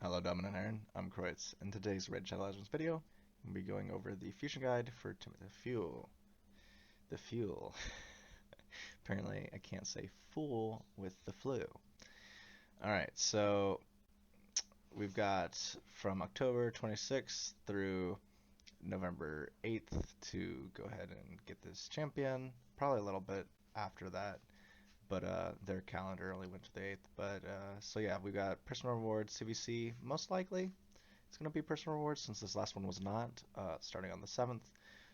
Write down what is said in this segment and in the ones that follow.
Hello, Dominant Aaron. I'm Kreutz. In today's Red Shadow Legends video, we'll be going over the fusion guide for Timit the Fuel. The Fuel. Apparently, I can't say fool with the flu. Alright, so we've got from October 26th through November 8th to go ahead and get this champion. Probably a little bit after that, but their calendar only went to the 8th. But so yeah, we got personal rewards, CVC, most likely. It's going to be personal rewards since this last one was not, starting on the 7th.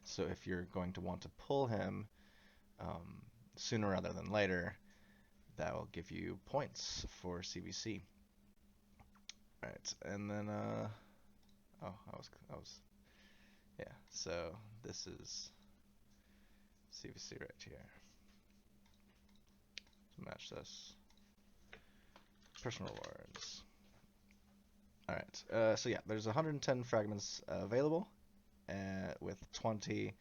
So if you're going to want to pull him sooner rather than later, that will give you points for CVC. Alright, and then, oh, yeah, so this is CVC right here. So match this. Personal rewards. Alright, so yeah, there's 110 fragments available, with 20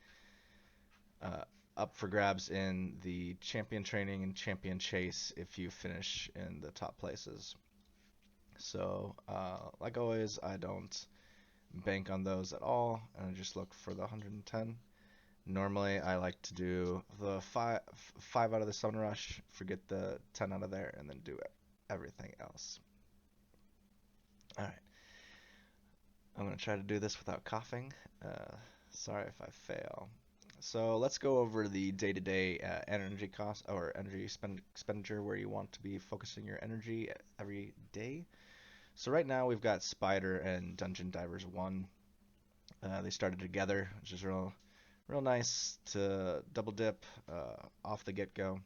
up for grabs in the champion training and champion chase if you finish in the top places. So, like always, I don't bank on those at all, and I just look for the 110. Normally, I like to do the five out of the Sun Rush, forget the 10 out of there, and then do everything else. Alright. I'm going to try to do this without coughing. Sorry if I fail. So let's go over the day-to-day energy cost or energy expenditure where you want to be focusing your energy every day. So right now we've got Spider and Dungeon Divers 1. They started together, which is real nice to double dip off the get-go.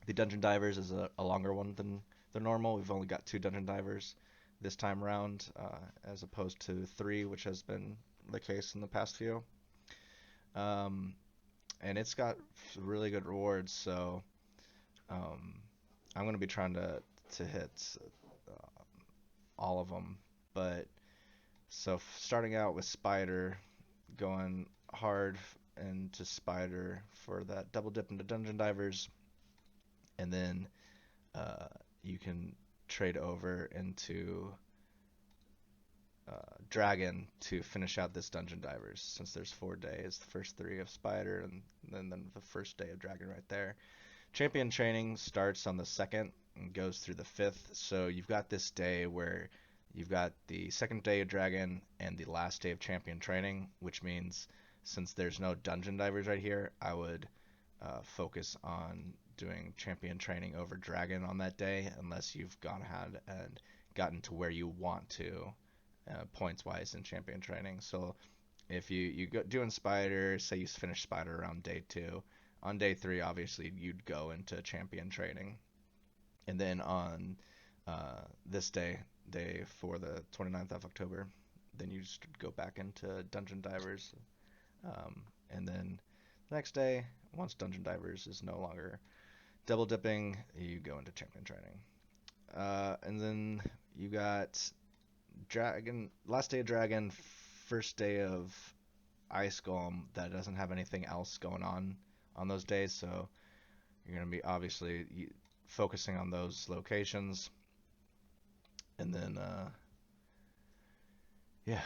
The Dungeon Divers is a longer one than the normal. We've only got 2 Dungeon Divers this time around, as opposed to 3, which has been the case in the past few. And it's got really good rewards, so I'm going to be trying to hit all of them. But so starting out with Spider, going hard into Spider for that double dip into Dungeon Divers, and then you can trade over into Dragon to finish out this Dungeon Divers, since there's 4 days. The first 3 of Spider, and then the first day of Dragon right there. Champion training starts on the 2nd and goes through the 5th, so you've got this day where you've got the 2nd day of Dragon and the last day of Champion training, which means since there's no Dungeon Divers right here, I would focus on doing Champion training over Dragon on that day, unless you've gone ahead and gotten to where you want to points wise in champion training. So if you go doing Spider, say you finish Spider around day 2, on day 3 obviously you'd go into champion training, and then on this day for the 29th of October, then you just go back into Dungeon Divers, and then the next day, once Dungeon Divers is no longer double dipping, you go into champion training, and then you got Dragon, last day of Dragon, first day of Ice Golem that doesn't have anything else going on those days, so you're going to be obviously focusing on those locations. And then, yeah,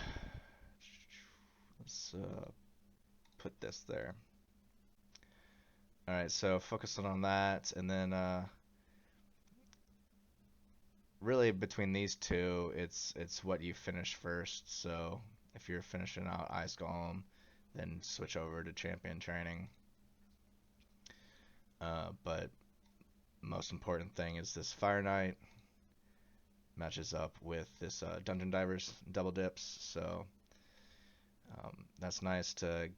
let's put this there. Alright, so focusing on that, and then really between these two, it's what you finish first. So if you're finishing out Ice Golem, then switch over to champion training. But most important thing is this Fire Knight matches up with this Dungeon Divers double dips, so that's nice to.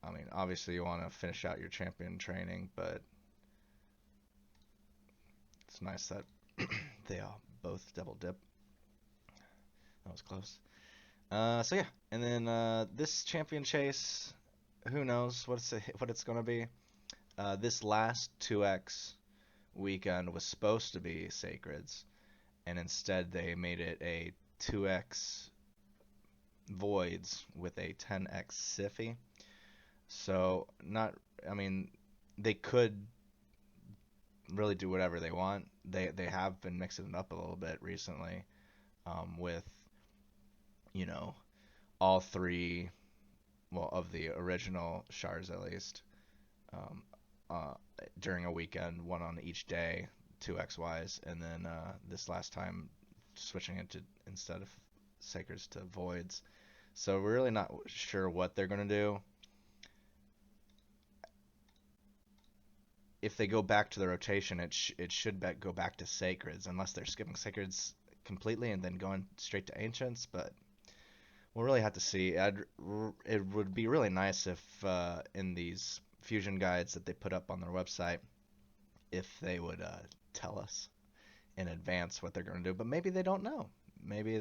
I mean, obviously you want to finish out your champion training, but it's nice that they all both double dip. That was close. So yeah, and then this champion chase, who knows what it's gonna be. This last 2x weekend was supposed to be Sacreds, and instead they made it a 2x Voids with a 10x Siffy. So I mean, they could really do whatever they want. They have been mixing it up a little bit recently, with you know all three, well, of the original shards at least, um, uh, during a weekend, one on each day, two XYs, and then this last time switching it to, instead of sacreds, to voids. So we're really not sure what they're gonna do. If they go back to the rotation, it should go back to sacreds, unless they're skipping sacreds completely and then going straight to ancients. But we'll really have to see. It would be really nice if in these fusion guides that they put up on their website, if they would tell us in advance what they're going to do. But maybe they don't know. Maybe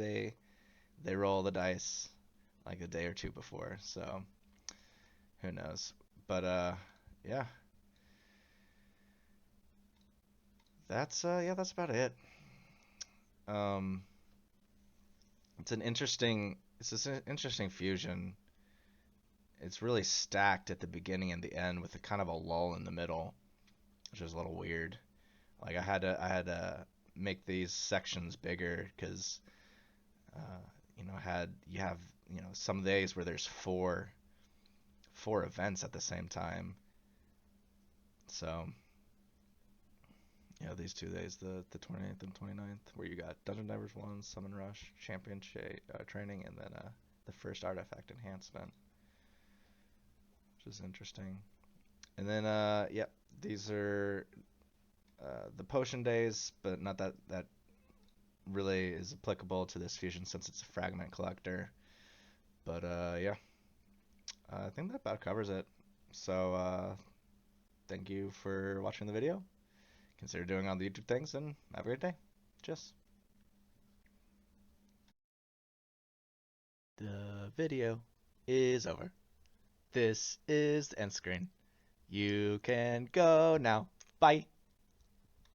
they roll the dice like a day or two before. So who knows? But yeah, that's about it. Um, it's an interesting fusion. It's really stacked at the beginning and the end with a kind of a lull in the middle, which is a little weird. Like I had to make these sections bigger because had you have some days where there's four events at the same time. So these 2 days, the 28th and 29th, where you got Dungeon Divers 1, Summon Rush, Champion training, and then the first artifact enhancement, which is interesting. And then yeah, these are the potion days, but not that really is applicable to this fusion since it's a fragment collector. But yeah, I think that about covers it. So thank you for watching the video. Consider doing all the YouTube things, and have a great day. Cheers. The video is over. This is the end screen. You can go now. Bye.